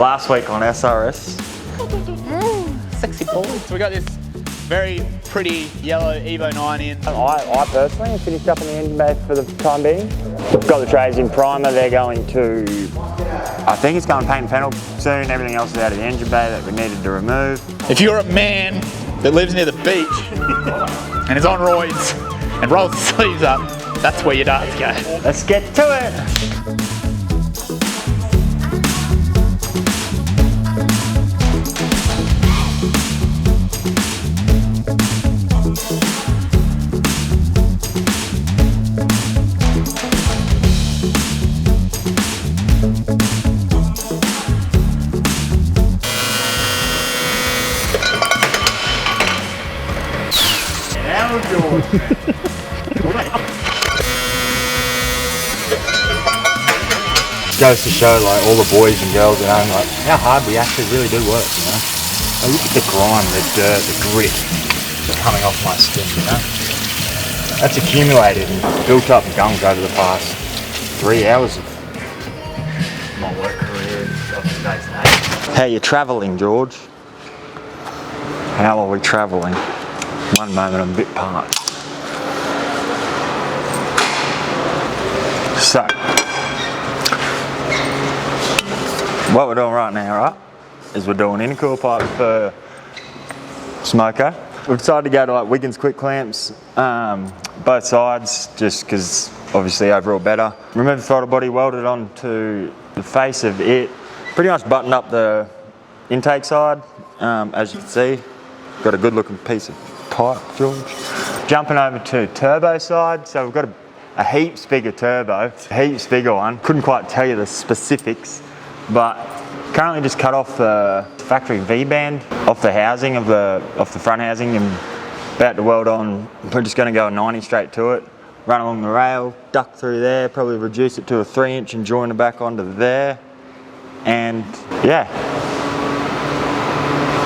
Last week on SRS. Sexy boy. So we got this very pretty yellow Evo 9 in. I personally have finished up in the engine bay for the time being. We've got the trays in primer. They're going to, I think it's going paint and panel soon. Everything else is out of the engine bay that we needed to remove. If you're a man that lives near the beach and is on roids and rolls his sleeves up, that's where your darts go. Let's get to it. Goes to show like all the boys and girls at home like how hard we actually really do work, you know. I look at the grime, the dirt, the grit coming off my skin, you know. That's accumulated and built up gunk over the past 3 hours of my work career of today's day. How you travelling, George? How are we travelling? One moment I'm a bit parched. So, what we're doing right now, right, is we're doing intercooler pipe for smoko. We've decided to go to like Wiggins quick clamps, both sides, just because obviously overall better. Remove the throttle body, welded onto the face of it. Pretty much buttoned up the intake side, as you can see. Got a good looking piece of pipe, George. Jumping over to turbo side, so we've got a heaps bigger turbo, a heaps bigger one. Couldn't quite tell you the specifics, but currently just cut off the factory V-band off the housing of the front housing and about to weld on. We're just going to go a 90 straight to it, run along the rail, duck through there, probably reduce it to a 3-inch and join it back onto there, and yeah,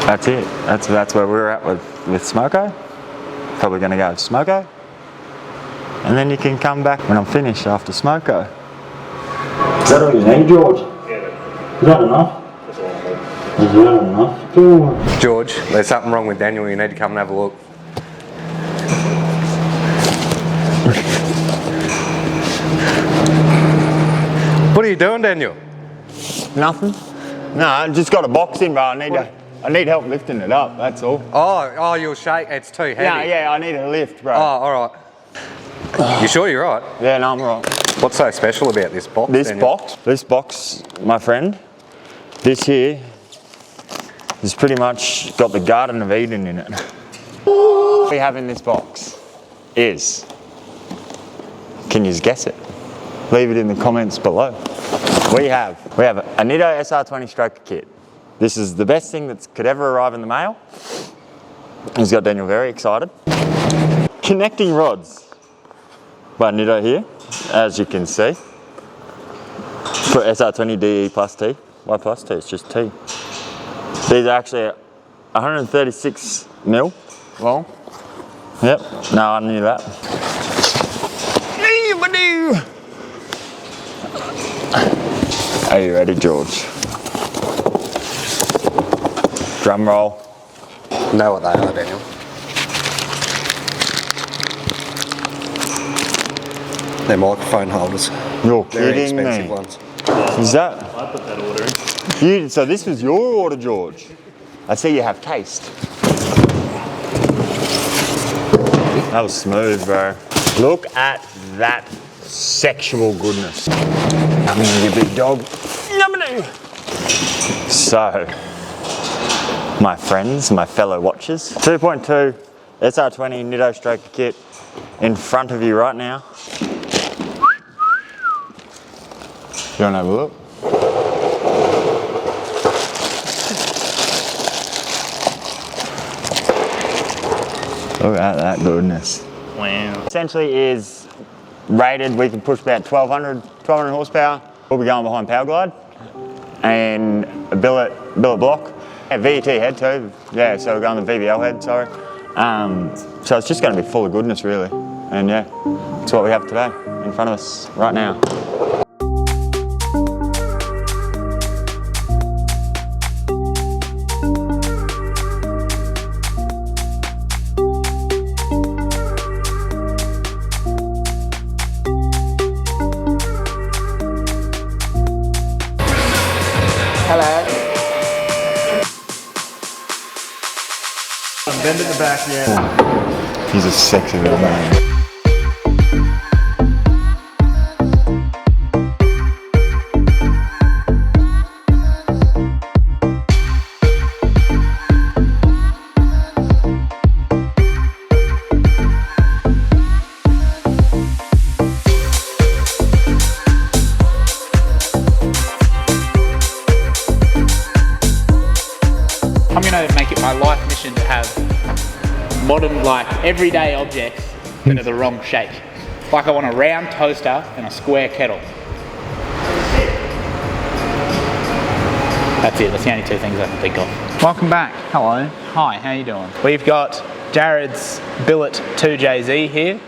that's it. That's where we're at with smoko. Probably going to go smoko. And then you can come back when I'm finished after smoko. Is that all you need, George? Yeah. Is that enough? That's all I need. Is that enough, George? George, there's something wrong with Daniel. You need to come and have a look. What are you doing, Daniel? Nothing. No, I just got a box in, bro. I need help lifting it up, that's all. Oh, you'll shake. It's too heavy. Yeah, I need a lift, bro. Oh, all right. You sure you're right? Yeah, no, I'm right. What's so special about this box? This box, my friend, this here, has pretty much got the Garden of Eden in it. What we have in this box is, can you guess it? Leave it in the comments below. We have a Nitto SR20 stroker kit. This is the best thing that could ever arrive in the mail. It's got Daniel very excited. Connecting rods by Nitto here, as you can see, for SR20 DE plus T. Why plus T? It's just T. These are actually 136 mil long. Yep, no, I knew that. Are you ready, George? Drum roll. Know what they are, Daniel. They're microphone holders. You're Very kidding expensive me. ones. Is that? I put that order in. So this was your order, George. I see you have taste. That was smooth, bro. Look at that sexual goodness. Coming in, you big dog. So, my friends, my fellow watchers, 2.2 SR20 Nitto stroker kit in front of you right now. You want to have a look? Look at that goodness. Wow. Essentially is rated, we can push about 1200 horsepower. We'll be going behind Power Glide and a billet block. Yeah, VET head too. Yeah, so we're going the VBL head, sorry. So it's just going to be full of goodness really. And yeah, that's what we have today in front of us right now. Hello. Bend at the back, yeah. He's a sexy little man. I'm gonna make it my life mission to have modern, like, everyday objects that are the wrong shape. Like I want a round toaster and a square kettle. That's it, that's the only two things I can think of. Welcome back. Hello. Hi, how you doing? We've got Jared's Billet 2JZ here.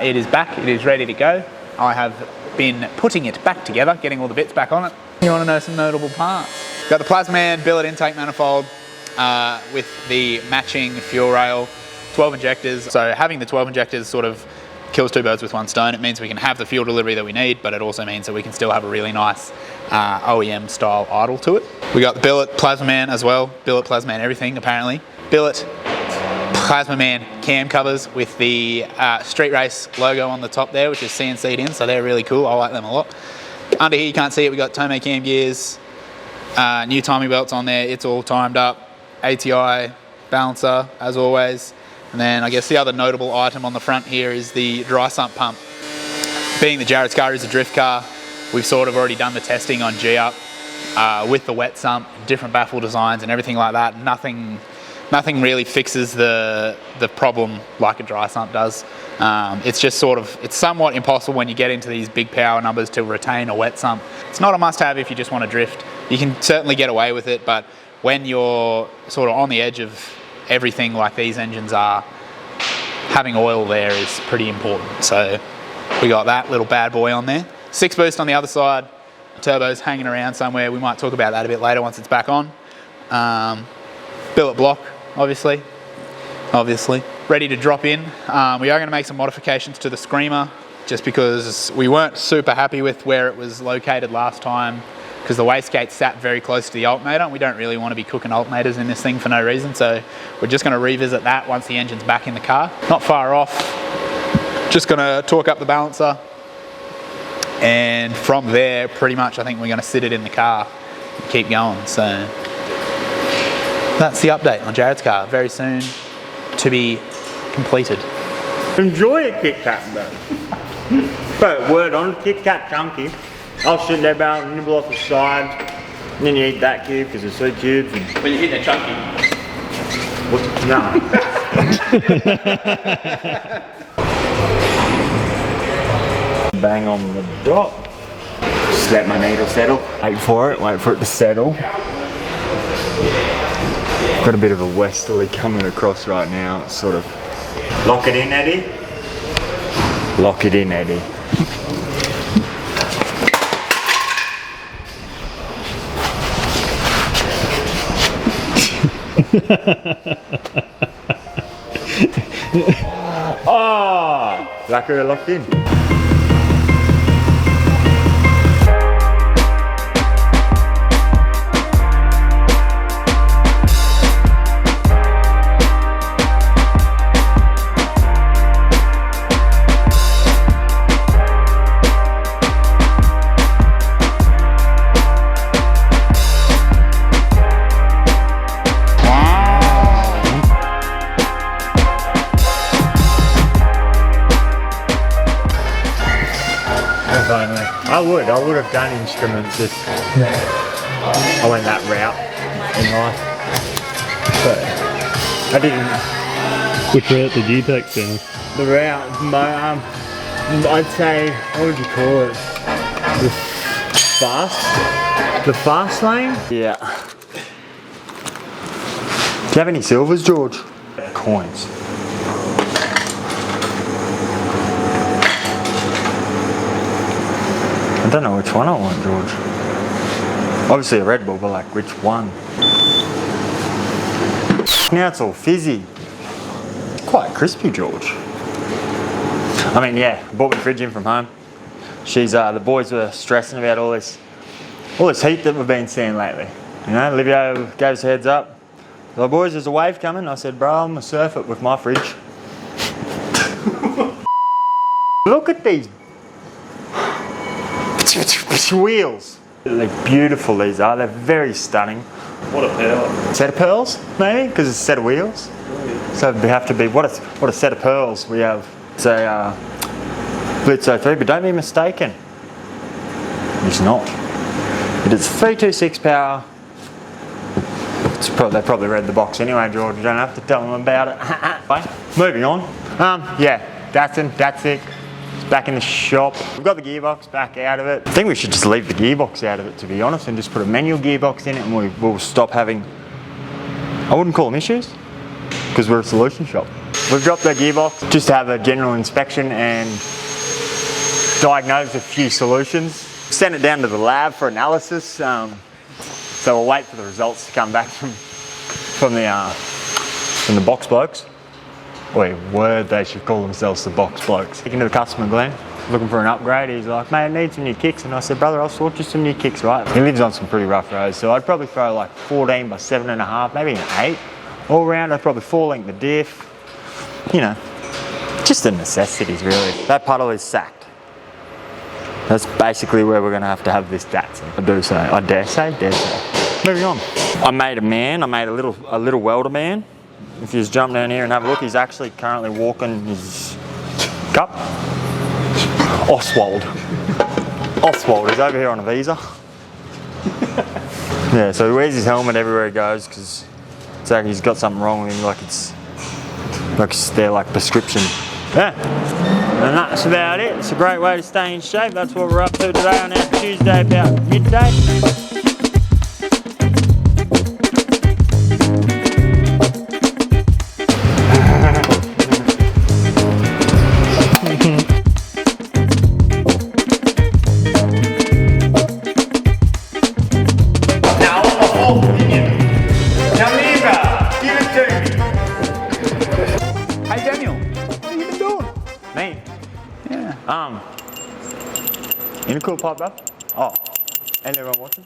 It is back, it is ready to go. I have been putting it back together, getting all the bits back on it. You want to know some notable parts? Got the Plasman billet intake manifold with the matching fuel rail, 12 injectors. So having the 12 injectors sort of kills two birds with one stone. It means we can have the fuel delivery that we need, but it also means that we can still have a really nice OEM style idle to it. We got the billet Plasman as well, billet Plasman everything apparently. Billet Plasman cam covers with the Street Race logo on the top there, which is CNC'd in, so they're really cool. I like them a lot. Under here you can't see it, we got Tomei cam gears, new timing belts on there, it's all timed up, ATI balancer as always, and then I guess the other notable item on the front here is the dry sump pump. Being the Jared's car is a drift car, we've sort of already done the testing on G-Up with the wet sump, different baffle designs and everything like that. Nothing really fixes the problem like a dry sump does. It's just sort of, it's somewhat impossible when you get into these big power numbers to retain a wet sump. It's not a must-have if you just want to drift. You can certainly get away with it, but when you're sort of on the edge of everything like these engines are, having oil there is pretty important. So we got that little bad boy on there. 6 boost on the other side, turbo's hanging around somewhere. We might talk about that a bit later once it's back on. Billet block, obviously, ready to drop in. We are going to make some modifications to the screamer just because we weren't super happy with where it was located last time, because the wastegate sat very close to the alternator and we don't really want to be cooking alternators in this thing for no reason, so we're just going to revisit that once the engine's back in the car. Not far off, just going to torque up the balancer, and from there pretty much I think we're going to sit it in the car and keep going. So that's the update on Jared's car, very soon to be completed. Enjoy a Kit Kat though. But word on, Kit Kat chunky. I'll sit there about, nibble off the side, and then you eat that cube because it's so cubes. And When you hit the chunky. what's no? Bang on the dot. Just let my needle settle. Wait for it to settle. Got a bit of a westerly coming across right now. It's sort of lock it in, Eddie. Lock it in, Eddie. Oh, like we're locked in. I would have done instruments if I went that route in life, but I didn't. Which route did you take then? The route, I'd say, what would you call it? The fast lane? Yeah. Do you have any silvers, George? Coins. I don't know which one I want, George. Obviously a Red Bull, but like which one? Now it's all fizzy. Quite crispy, George. I mean, yeah, I brought my fridge in from home. The boys were stressing about all this all this heat that we've been seeing lately. You know, Livio gave us a heads up. Like, boys, there's a wave coming. I said, bro, I'm gonna surf it with my fridge. Look at these wheels. They're beautiful, these are. They're very stunning. What a power. Set of pearls, maybe, because it's a set of wheels. So they have to be, what a set of pearls we have. It's a billet 03, but don't be mistaken. It's not. It is 326 power. They probably read the box anyway, George. You don't have to tell them about it. Moving on. Yeah, that's it. It's back in the shop. We've got the gearbox back out of it. I think we should just leave the gearbox out of it, to be honest, and just put a manual gearbox in it, and we'll stop having, I wouldn't call them issues, because we're a solution shop. We've dropped the gearbox just to have a general inspection and diagnose a few solutions. Sent it down to the lab for analysis. So we'll wait for the results to come back from the box blokes. They should call themselves the box blokes. Speaking to the customer, Glenn, looking for an upgrade. He's like, mate, I need some new kicks. And I said, brother, I'll sort you some new kicks, right? He lives on some pretty rough roads, so I'd probably throw like 14 by 7.5, maybe an 8. All around, I'd probably 4-link the diff. You know, just the necessities, really. That puddle is sacked. That's basically where we're going to have this Datsun. I dare say. Moving on. I made a little welder man. If you just jump down here and have a look, he's actually currently walking his cup. Oswald, he's over here on a visa. Yeah, so he wears his helmet everywhere he goes because he's got something wrong with him, like they're like prescription. Yeah, and that's about it. It's a great way to stay in shape. That's what we're up to today on our Tuesday about midday. Intercooler pipe up. Oh, and everyone watching?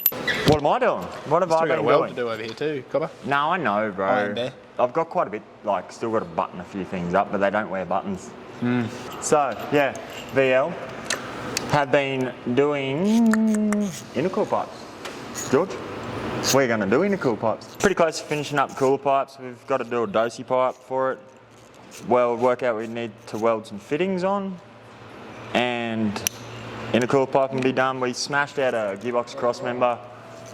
What am I doing? What have I been doing? Still got a weld to do over here too, Copper. No, I know, bro. I am there. I've got quite a bit, like, still got to button a few things up, but they don't wear buttons. So, yeah, VL have been doing intercooler pipes. George, we're going to do intercooler pipes. Pretty close to finishing up cooler pipes. We've got to do a dosey pipe for it. Work out we need to weld some fittings on, and intercooler pipe can be done. We smashed out a gearbox cross member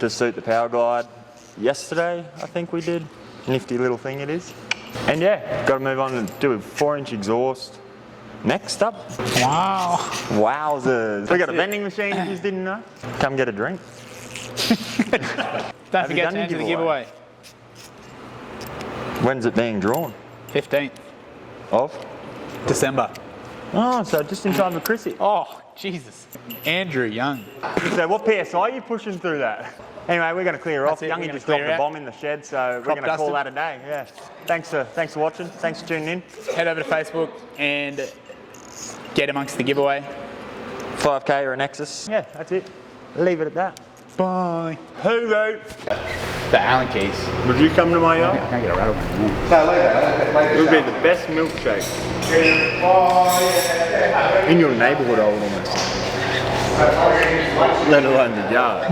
to suit the power glide yesterday, I think we did. Nifty little thing it is. And yeah, got to move on and do a 4-inch exhaust. Next up. Wow. Wowzers. We got a vending machine if you just didn't know. Come get a drink. Don't forget to enter the giveaway. When's it being drawn? 15th. Of? December. Oh, so just in time for Chrissy. Oh, Jesus. Andrew Young. So what PSI are you pushing through that? Anyway, we're going to clear off. Youngie just dropped the bomb in the shed, so we're going to call that a day. Yeah. Thanks for watching. Thanks for tuning in. Head over to Facebook and get amongst the giveaway. 5K or a Nexus. Yeah, that's it. Leave it at that. Bye. Hooroo. The Allen keys. Would you come to my yard? I can't get a rattle. It would be the best milkshake in your neighbourhood, I would almost say. Let alone the yard.